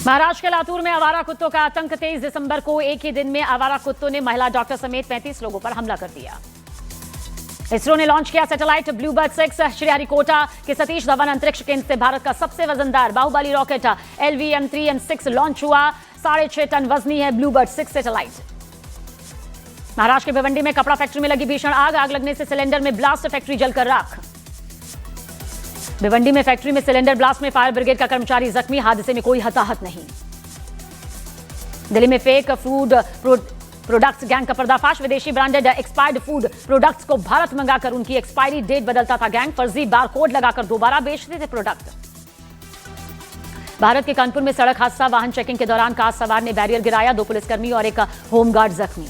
महाराष्ट्र के लातूर में आवारा कुत्तों का आतंक। 23 दिसंबर को एक ही दिन में आवारा कुत्तों ने महिला डॉक्टर समेत 35 लोगों पर हमला कर दिया। इसरो ने लॉन्च किया सैटेलाइट ब्लूबर्ड 6। श्रीहरिकोटा के सतीश धवन अंतरिक्ष केंद्र से भारत का सबसे वजनदार बाहुबली रॉकेट LVM-3M6 लॉन्च हुआ। 6.5 टन वजनी है ब्लूबर्ड 6 सैटेलाइट। महाराष्ट्र के भिवंडी में कपड़ा फैक्ट्री में लगी भीषण आग लगने से सिलेंडर में ब्लास्ट, फैक्ट्री जलकर राख। भिवंडी में फैक्ट्री में सिलेंडर ब्लास्ट में फायर ब्रिगेड का कर्मचारी जख्मी, हादसे में कोई हताहत नहीं। दिल्ली में फेक फूड प्रोडक्ट्स गैंग का पर्दाफाश। विदेशी ब्रांडेड एक्सपायर्ड फूड प्रोडक्ट्स को भारत मंगाकर उनकी एक्सपायरी डेट बदलता था गैंग। फर्जी बारकोड लगाकर दोबारा बेचते थे प्रोडक्ट। भारत के कानपुर में सड़क हादसा। वाहन चेकिंग के दौरान कार सवार ने बैरियर गिराया। 2 पुलिसकर्मी और एक होमगार्ड जख्मी।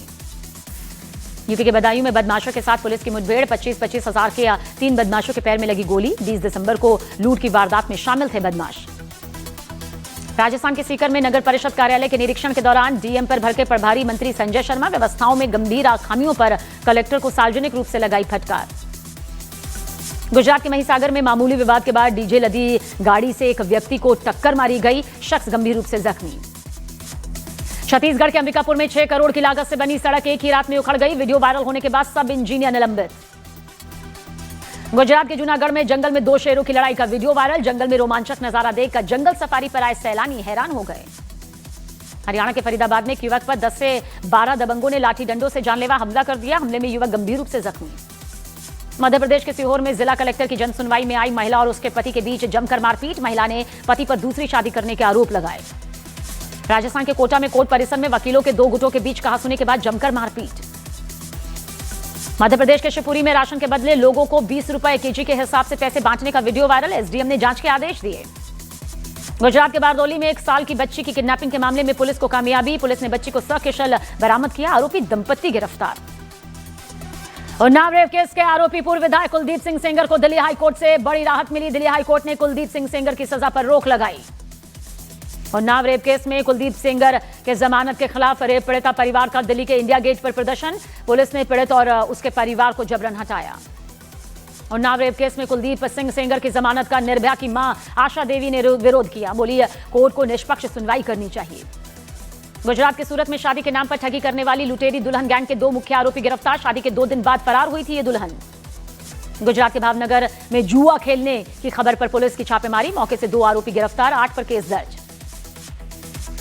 यूपी के बदायूं में बदमाशों के साथ पुलिस की मुठभेड़। 25-25 हजार के 3 बदमाशों के पैर में लगी गोली। 20 दिसंबर को लूट की वारदात में शामिल थे बदमाश। राजस्थान के सीकर में नगर परिषद कार्यालय के निरीक्षण के दौरान डीएम पर भड़के प्रभारी मंत्री संजय शर्मा। व्यवस्थाओं में गंभीर खामियों पर कलेक्टर को सार्वजनिक रूप से लगाई फटकार। गुजरात के महिसागर में मामूली विवाद के बाद डीजे लदी गाड़ी से एक व्यक्ति को टक्कर मारी गई। शख्स गंभीर रूप से जख्मी। छत्तीसगढ़ के अंबिकापुर में 6 करोड़ की लागत से बनी सड़क एक ही रात में उखड़ गई। वीडियो वायरल होने के बाद सब इंजीनियर निलंबित। गुजरात के जूनागढ़ में जंगल में 2 शेरों की लड़ाई का वीडियो वायरल। जंगल में रोमांचक नजारा देखकर जंगल सफारी पर आए सैलानी हैरान हो गए। हरियाणा के फरीदाबाद में एक युवक पर 10 से 12 दबंगों ने लाठी डंडों से जानलेवा हमला कर दिया। हमले में युवक गंभीर रूप से जख्मी। मध्य प्रदेश के सीहोर में जिला कलेक्टर की जनसुनवाई में आई महिला और उसके पति के बीच जमकर मारपीट। महिला ने पति पर दूसरी शादी करने के आरोप लगाए। राजस्थान के कोटा में कोर्ट परिसर में वकीलों के 2 गुटों के बीच कहासुनी के बाद जमकर मारपीट। मध्य प्रदेश के शिवपुरी में राशन के बदले लोगों को 20 रुपए केजी के हिसाब से पैसे बांटने का वीडियो वायरल। एसडीएम ने जांच के आदेश दिए। गुजरात के बारडोली में 1 साल की बच्ची की किडनैपिंग के मामले में पुलिस को कामयाबी। पुलिस ने बच्ची को सकुशल बरामद किया। आरोपी दंपत्ति गिरफ्तार। उन्नाव रेप केस के आरोपी पूर्व विधायक कुलदीप सिंह सेंगर को दिल्ली हाईकोर्ट से बड़ी राहत मिली। दिल्ली हाईकोर्ट ने कुलदीप सिंह सेंगर की सजा पर रोक लगाई। उन्नाव रेप केस में कुलदीप सेंगर के जमानत के खिलाफ रेप पीड़िता परिवार का दिल्ली के इंडिया गेट पर प्रदर्शन। पुलिस ने पीड़ित और उसके परिवार को जबरन हटाया। उन्नाव रेप केस में कुलदीप सिंह सेंगर की जमानत का निर्भया की मां आशा देवी ने विरोध किया। बोली कोर्ट को निष्पक्ष सुनवाई करनी चाहिए। गुजरात के सूरत में शादी के नाम पर ठगी करने वाली लुटेरी दुल्हन गैंग के 2 मुख्य आरोपी गिरफ्तार। शादी के 2 दिन बाद फरार हुई थी ये दुल्हन। गुजरात के भावनगर में जुआ खेलने की खबर पर पुलिस की छापेमारी। मौके से 2 आरोपी गिरफ्तार, 8 पर केस दर्ज।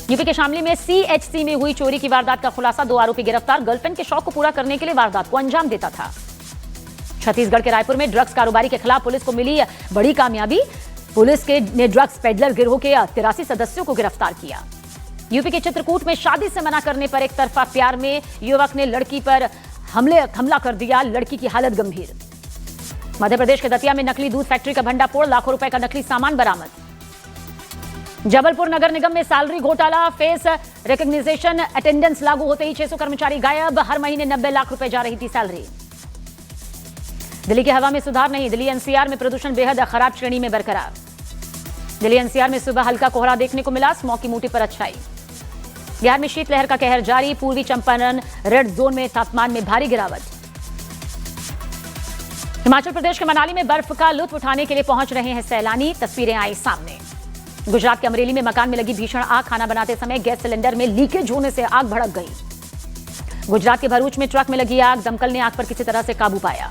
यूपी के शामली में CHC में हुई चोरी की वारदात का खुलासा। 2 आरोपी गिरफ्तार। गर्लफ्रेंड के शौक को पूरा करने के लिए वारदात को अंजाम देता था। छत्तीसगढ़ के रायपुर में ड्रग्स कारोबारी के खिलाफ पुलिस को मिली बड़ी कामयाबी। पुलिस ने ड्रग्स पेडलर गिरोह के 83 सदस्यों को गिरफ्तार किया। यूपी के चित्रकूट में शादी से मना करने पर एक तरफा प्यार में युवक ने लड़की पर हमला कर दिया। लड़की की हालत गंभीर। मध्य प्रदेश के दतिया में नकली दूध फैक्ट्री का भंडाफोड़। लाखों रुपए का नकली सामान बरामद। जबलपुर नगर निगम में सैलरी घोटाला। फेस रिकॉग्निशन अटेंडेंस लागू होते ही 600 कर्मचारी गायब। हर महीने 90 लाख रुपए जा रही थी सैलरी। दिल्ली की हवा में सुधार नहीं। दिल्ली एनसीआर में प्रदूषण बेहद खराब श्रेणी में बरकरार। दिल्ली एनसीआर में सुबह हल्का कोहरा देखने को मिला। स्मॉग की मोटी पर अच्छाई। बिहार में शीतलहर का कहर जारी। पूर्वी चंपारण रेड जोन में तापमान में भारी गिरावट। हिमाचल प्रदेश के मनाली में बर्फ का लुत्फ उठाने के लिए पहुंच रहे हैं सैलानी। तस्वीरें आई सामने। गुजरात के अमरेली में मकान में लगी भीषण आग। खाना बनाते समय गैस सिलेंडर में लीकेज होने से आग भड़क गई। गुजरात के भरूच में ट्रक में लगी आग। दमकल ने आग पर किसी तरह से काबू पाया।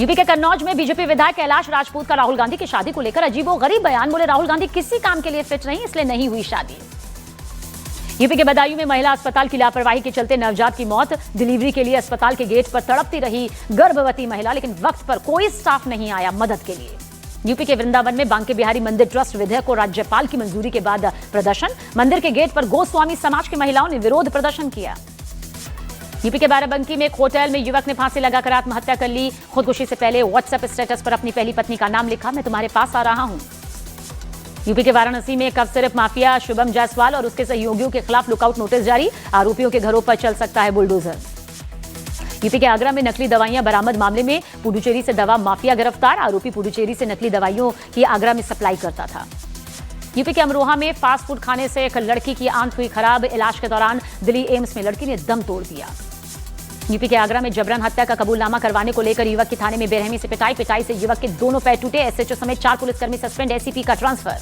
यूपी के कन्नौज में बीजेपी विधायक कैलाश राजपूत का राहुल गांधी की शादी को लेकर अजीबोगरीब बयान। बोले राहुल गांधी किसी काम के लिए फिट नहीं, इसलिए नहीं हुई शादी। यूपी के बदायूं में महिला अस्पताल की लापरवाही के चलते नवजात की मौत। डिलीवरी के लिए अस्पताल के गेट पर तड़पती रही गर्भवती महिला, लेकिन वक्त पर कोई स्टाफ नहीं आया मदद के लिए। यूपी के वृंदावन में बांके बिहारी मंदिर ट्रस्ट विधेयक को राज्यपाल की मंजूरी के बाद प्रदर्शन। मंदिर के गेट पर गोस्वामी समाज की महिलाओं ने विरोध प्रदर्शन किया। यूपी के बाराबंकी में एक होटल में युवक ने फांसी लगाकर आत्महत्या कर ली। खुदकुशी से पहले व्हाट्सएप स्टेटस पर अपनी पहली पत्नी का नाम लिखा, मैं तुम्हारे पास आ रहा हूं। यूपी के वाराणसी में कब सिर्फ माफिया शुभम जायसवाल और उसके सहयोगियों के खिलाफ लुकआउट नोटिस जारी। आरोपियों के घरों पर चल सकता है बुलडोजर। यूपी के आगरा में नकली दवाइयां बरामद मामले में पुडुचेरी से दवा माफिया गिरफ्तार। आरोपी पुडुचेरी से नकली दवाइयों की आगरा में सप्लाई करता था। यूपी के अमरोहा में फास्ट फूड खाने से एक लड़की की आंत हुई खराब। इलाज के दौरान दिल्ली एम्स में लड़की ने दम तोड़ दिया। यूपी के आगरा में जबरन हत्या का कबूलनामा करवाने को लेकर युवक की थाने में बेरहमी से पिटाई से युवक के दोनों पैर टूटे। एसएचओ समेत 4 पुलिसकर्मी सस्पेंड। एसीपी का ट्रांसफर।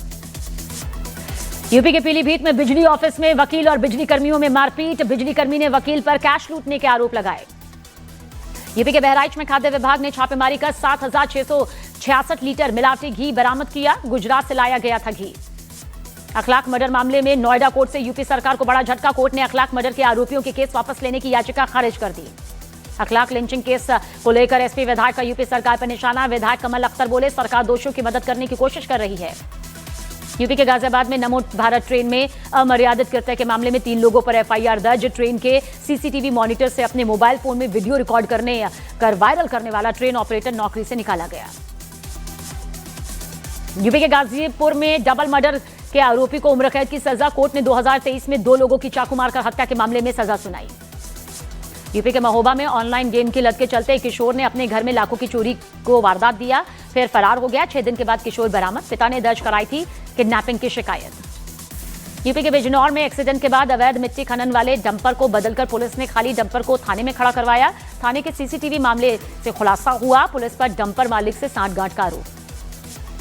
यूपी के पीलीभीत में बिजली ऑफिस में वकील और बिजली कर्मियों में मारपीट। बिजली कर्मी ने वकील पर कैश लूटने के आरोप लगाए। यूपी के बहराइच में खाद्य विभाग ने छापेमारी कर 7,666 लीटर मिलावटी घी बरामद किया। गुजरात से लाया गया था घी। अखलाक मर्डर मामले में नोएडा कोर्ट से यूपी सरकार को बड़ा झटका। कोर्ट ने अखलाक मर्डर के आरोपियों के केस वापस लेने की याचिका खारिज कर दी। अखलाक लिंचिंग केस को लेकर एसपी विधायक का यूपी सरकार पर निशाना। विधायक कमल अख्तर बोले, सरकार दोषियों की मदद करने की कोशिश कर रही है। यूपी के गाजियाबाद में नमो भारत ट्रेन में अमर्यादित कृत्य के मामले में 3 लोगों पर एफआईआर दर्ज। ट्रेन के सीसीटीवी मॉनिटर से अपने मोबाइल फोन में वीडियो रिकॉर्ड कर वायरल करने वाला ट्रेन ऑपरेटर नौकरी से निकाला गया। यूपी के गाजीपुर में डबल मर्डर के आरोपी को उम्र कैद की सजा। कोर्ट ने 2023 में 2 लोगों की चाकू मारकर हत्या के मामले में सजा सुनाई। यूपी के महोबा में ऑनलाइन गेम की लत के चलते किशोर ने अपने घर में लाखों की चोरी को वारदात दिया, फिर फरार हो गया। 6 दिन के बाद किशोर बरामद। पिता ने दर्ज कराई थी किडनैपिंग की शिकायत। यूपी के बिजनौर में एक्सीडेंट के बाद अवैध मिट्टी खनन वाले डंपर को बदलकर पुलिस ने खाली डंपर को थाने में खड़ा करवाया। थाने के सीसीटीवी मामले से खुलासा हुआ, पुलिस पर डंपर मालिक से सांठगांठ का आरोप।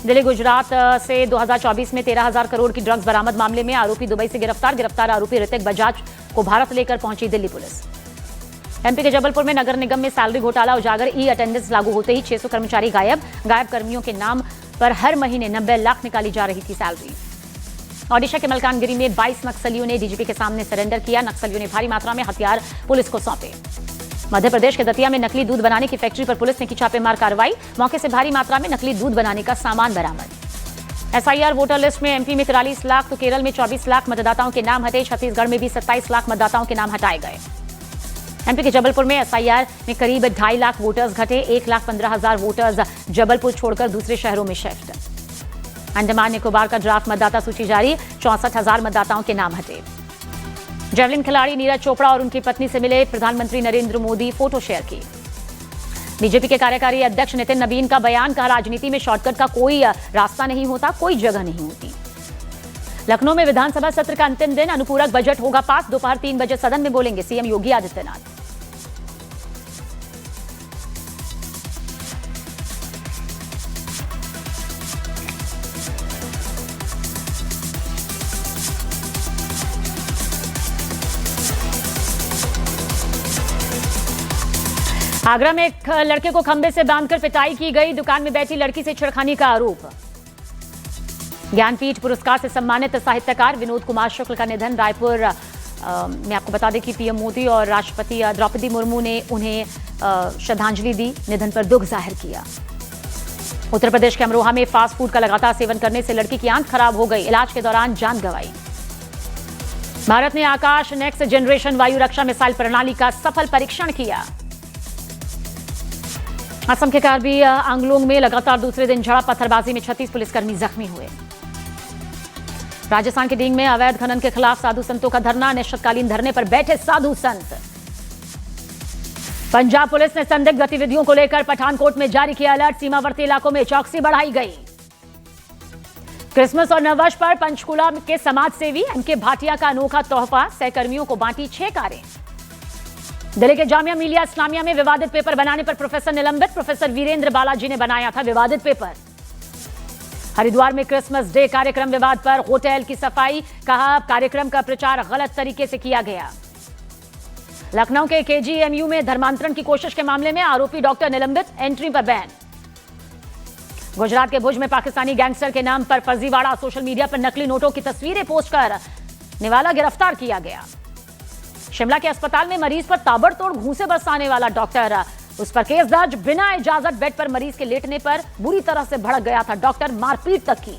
दिल्ली गुजरात से 2024 में 13,000 करोड़ की ड्रग्स बरामद मामले में आरोपी दुबई से गिरफ्तार आरोपी ऋतिक बजाज को भारत लेकर पहुंची दिल्ली पुलिस। एमपी के जबलपुर में नगर निगम में सैलरी घोटाला उजागर। ई अटेंडेंस लागू होते ही 600 कर्मचारी गायब कर्मियों के नाम पर हर महीने 90 लाख निकाली जा रही थी सैलरी। ओडिशा के मलकानगिरी में 22 नक्सलियों ने डीजीपी के सामने सरेंडर किया। नक्सलियों ने भारी मात्रा में हथियार पुलिस को सौंपे। मध्य प्रदेश के दतिया में नकली दूध बनाने की फैक्ट्री पर पुलिस ने की छापेमार कार्रवाई। मौके से भारी मात्रा में नकली दूध बनाने का सामान बरामद। एसआईआर वोटर लिस्ट में एमपी में 43 लाख तो केरल में 24 लाख मतदाताओं के नाम हटे। छत्तीसगढ़ में भी 27 लाख मतदाताओं के नाम हटाए गए। एमपी के जबलपुर में एसआईआर में करीब 2.5 लाख वोटर्स घटे। 1,15,000 वोटर्स जबलपुर छोड़कर दूसरे शहरों में शिफ्ट। अंडमान निकोबार का ड्राफ्ट मतदाता सूची जारी। 64,000 मतदाताओं के नाम हटे। जेवलिन खिलाड़ी नीरज चोपड़ा और उनकी पत्नी से मिले प्रधानमंत्री नरेंद्र मोदी, फोटो शेयर की। बीजेपी के कार्यकारी अध्यक्ष नितिन नबीन का बयान, कहा राजनीति में शॉर्टकट का कोई रास्ता नहीं होता, कोई जगह नहीं होती। लखनऊ में विधानसभा सत्र का अंतिम दिन, अनुपूरक बजट होगा पास। दोपहर 3 बजे सदन में बोलेंगे सीएम योगी आदित्यनाथ। आगरा में एक लड़के को खंबे से बांधकर पिटाई की गई। दुकान में बैठी लड़की से छेड़खानी का आरोप। ज्ञानपीठ पुरस्कार से सम्मानित साहित्यकार विनोद कुमार शुक्ल का निधन। रायपुर में आपको बता दें कि पीएम मोदी और राष्ट्रपति द्रौपदी मुर्मू ने उन्हें श्रद्धांजलि दी, निधन पर दुख जाहिर किया। उत्तर प्रदेश के अमरोहा में फास्ट फूड का लगातार सेवन करने से लड़की की आंख खराब हो गई। इलाज के दौरान जान गंवाई। भारत ने आकाश नेक्स्ट जनरेशन वायु रक्षा मिसाइल प्रणाली का सफल परीक्षण किया। असम के कार्बी आंगलोंग में लगातार दूसरे दिन झड़प, पत्थरबाजी में 36 पुलिसकर्मी जख्मी हुए। राजस्थान के डींग में अवैध खनन के खिलाफ साधु संतों का धरना, अनिश्चितकालीन धरने पर बैठे साधु संत। पंजाब पुलिस ने संदिग्ध गतिविधियों को लेकर पठानकोट में जारी किया अलर्ट, सीमावर्ती इलाकों में चौकसी बढ़ाई गई। क्रिसमस और नववर्ष पर पंचकुला के समाज सेवी एमके भाटिया का अनोखा तोहफा, सहकर्मियों को बांटी 6 कारें। दिल्ली के जामिया मिलिया इस्लामिया में विवादित पेपर बनाने पर प्रोफेसर निलंबित, प्रोफेसर वीरेंद्र बालाजी ने बनाया था विवादित पेपर। हरिद्वार में क्रिसमस डे कार्यक्रम विवाद पर होटल की सफाई, कहा कार्यक्रम का प्रचार गलत तरीके से किया गया। लखनऊ के केजीएमयू में धर्मांतरण की कोशिश के मामले में आरोपी डॉक्टर निलंबित, एंट्री पर बैन। गुजरात के भुज में पाकिस्तानी गैंगस्टर के नाम पर फर्जीवाड़ा, सोशल मीडिया पर नकली नोटों की तस्वीरें पोस्ट कर निवाला गिरफ्तार किया गया। शिमला के अस्पताल में मरीज पर ताबड़तोड़ घूंसे बरसाने वाला डॉक्टर, उस पर केस दर्ज। बिना इजाजत बेड पर मरीज के लेटने पर बुरी तरह से भड़क गया था डॉक्टर, मारपीट तक की।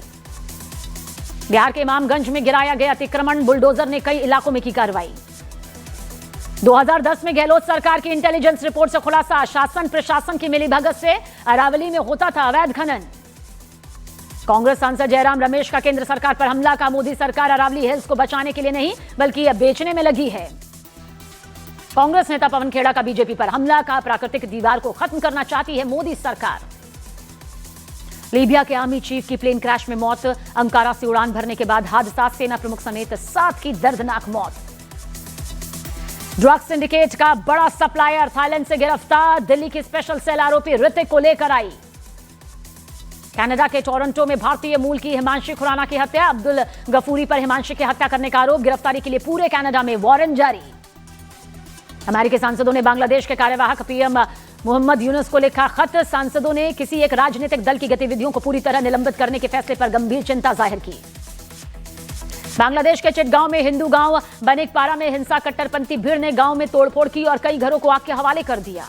बिहार के इमामगंज में गिराया गया अतिक्रमण, बुलडोजर ने कई इलाकों में की कार्रवाई। 2010 में गहलोत सरकार की इंटेलिजेंस रिपोर्ट से खुलासा, शासन प्रशासन की मिलीभगत से अरावली में होता था अवैध खनन। कांग्रेस सांसद जयराम रमेश का केंद्र सरकार पर हमला, का मोदी सरकार अरावली हिल्स को बचाने के लिए नहीं बल्कि बेचने में लगी है। कांग्रेस नेता पवन खेड़ा का बीजेपी पर हमला, का प्राकृतिक दीवार को खत्म करना चाहती है मोदी सरकार। लीबिया के आर्मी चीफ की प्लेन क्रैश में मौत, अंकारा से उड़ान भरने के बाद हादसा, सेना प्रमुख समेत 7 की दर्दनाक मौत। ड्रग्स सिंडिकेट का बड़ा सप्लायर थाईलैंड से गिरफ्तार, दिल्ली की स्पेशल सेल आरोपी ऋतिक को लेकर आई। कनाडा के टोरंटो में भारतीय मूल की हिमांशी खुराना की हत्या, अब्दुल गफूरी पर हिमांशी की हत्या करने का आरोप, गिरफ्तारी के लिए पूरे कनाडा में वारंट जारी। अमेरिकी सांसदों ने बांग्लादेश के कार्यवाहक पीएम मोहम्मद यूनुस को लिखा खत, सांसदों ने किसी एक राजनीतिक दल की गतिविधियों को पूरी तरह निलंबित करने के फैसले पर गंभीर चिंता जाहिर की। बांग्लादेश के चिटगांव में हिंदू गांव बनिकपारा में हिंसा, कट्टरपंथी भीड़ ने गांव में तोड़फोड़ की और कई घरों को आग के हवाले कर दिया।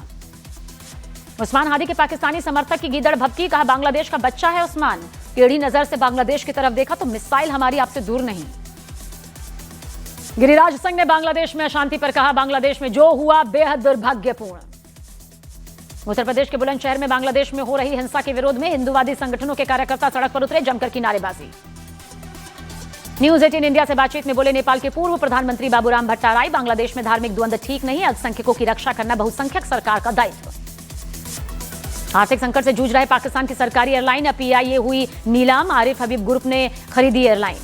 उस्मान हादी के पाकिस्तानी समर्थक की गीदड़ भभकी, कहा बांग्लादेश का बच्चा है उस्मान, टेढ़ी नजर से बांग्लादेश की तरफ देखा तो मिसाइल हमारी आपसे दूर नहीं। गिरिराज सिंह ने बांग्लादेश में अशांति पर कहा, बांग्लादेश में जो हुआ बेहद दुर्भाग्यपूर्ण। उत्तर प्रदेश के बुलंदशहर में बांग्लादेश में हो रही हिंसा के विरोध में हिंदूवादी संगठनों के कार्यकर्ता सड़क पर उतरे, जमकर की नारेबाजी। न्यूज 18 इंडिया से बातचीत में बोले नेपाल के पूर्व प्रधानमंत्री बाबूराम भट्टाराई, बांग्लादेश में धार्मिक द्वंद्व ठीक नहीं, अल्पसंख्यकों की रक्षा करना बहुसंख्यक सरकार का दायित्व। आर्थिक संकट से जूझ रहे पाकिस्तान की सरकारी एयरलाइन पीआईए हुई नीलाम, आरिफ हबीब ग्रुप ने खरीदी एयरलाइन।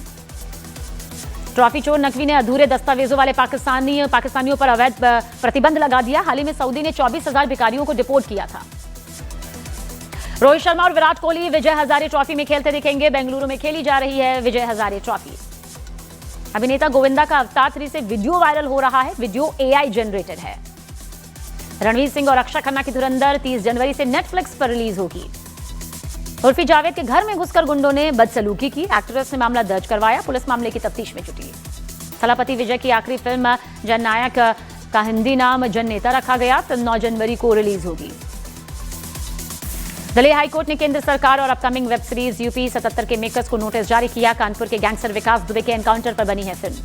ट्रॉफी चोर नकवी ने अधूरे दस्तावेजों वाले पाकिस्तानियों पर अवैध प्रतिबंध लगा दिया। हाल ही में सऊदी ने 24,000 भिखारियों को डिपोर्ट किया था। रोहित शर्मा और विराट कोहली विजय हजारे ट्रॉफी में खेलते दिखेंगे, बेंगलुरु में खेली जा रही है विजय हजारे ट्रॉफी। अभिनेता गोविंदा का अवतार 3 से वीडियो वायरल हो रहा है, वीडियो एआई जनरेटेड है। रणवीर सिंह और अक्षय खन्ना की धुरंधर 30 जनवरी से नेटफ्लिक्स पर रिलीज होगी। उर्फी जावेद के घर में घुसकर गुंडों ने बदसलूकी की, एक्ट्रेस ने मामला दर्ज करवाया, पुलिस मामले की तफ्तीश में जुटी। थलापति विजय की आखिरी फिल्म जननायक का हिंदी नाम जननेता रखा गया, फिल्म 9 जनवरी को रिलीज होगी। दिल्ली हाईकोर्ट ने केंद्र सरकार और अपकमिंग वेब सीरीज यूपी 77 के मेकर्स को नोटिस जारी किया। कानपुर के गैंगस्टर विकास दुबे के एनकाउंटर पर बनी है फिल्म।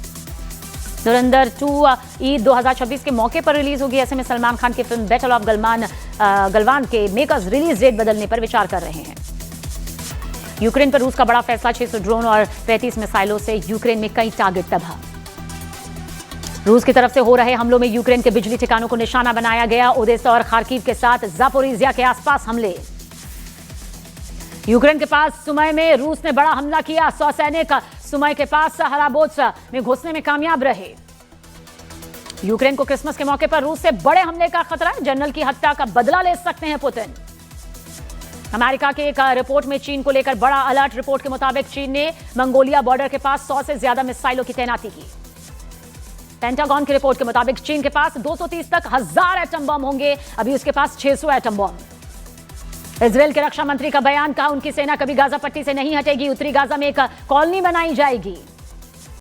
धुरंधर 2 ईद 2026 के मौके पर रिलीज होगी। ऐसे में सलमान खान की फिल्म बैटल ऑफ गलवान के मेकर्स रिलीज डेट बदलने पर विचार कर रहे हैं। यूक्रेन पर रूस का बड़ा फैसला, 600 ड्रोन और 35 मिसाइलों से यूक्रेन में कई टारगेट तबाह। रूस की तरफ से हो रहे हमलों में यूक्रेन के बिजली ठिकानों को निशाना बनाया गया। ओदेसा और खार्किव के साथ जापोरिजिया के आसपास हमले। यूक्रेन के पास सुमय में रूस ने बड़ा हमला किया, 100 सैनिक सुमय के पास हराबोच में घुसने में कामयाब रहे। यूक्रेन को क्रिसमस के मौके पर रूस से बड़े हमले का खतरा, जनरल की हत्या का बदला ले सकते हैं पुतिन। अमेरिका के एक रिपोर्ट में चीन को लेकर बड़ा अलर्ट। रिपोर्ट के मुताबिक चीन ने मंगोलिया बॉर्डर के पास 100 से ज्यादा मिसाइलों की तैनाती की। पेंटागन की रिपोर्ट के मुताबिक चीन के पास 230 तक 1000 एटम बम होंगे, अभी उसके पास 600 एटम बम। इजरायल के रक्षा मंत्री का बयान, कहा उनकी सेना कभी गाजा पट्टी से नहीं हटेगी, उत्तरी गाजा में एक कॉलोनी बनाई जाएगी।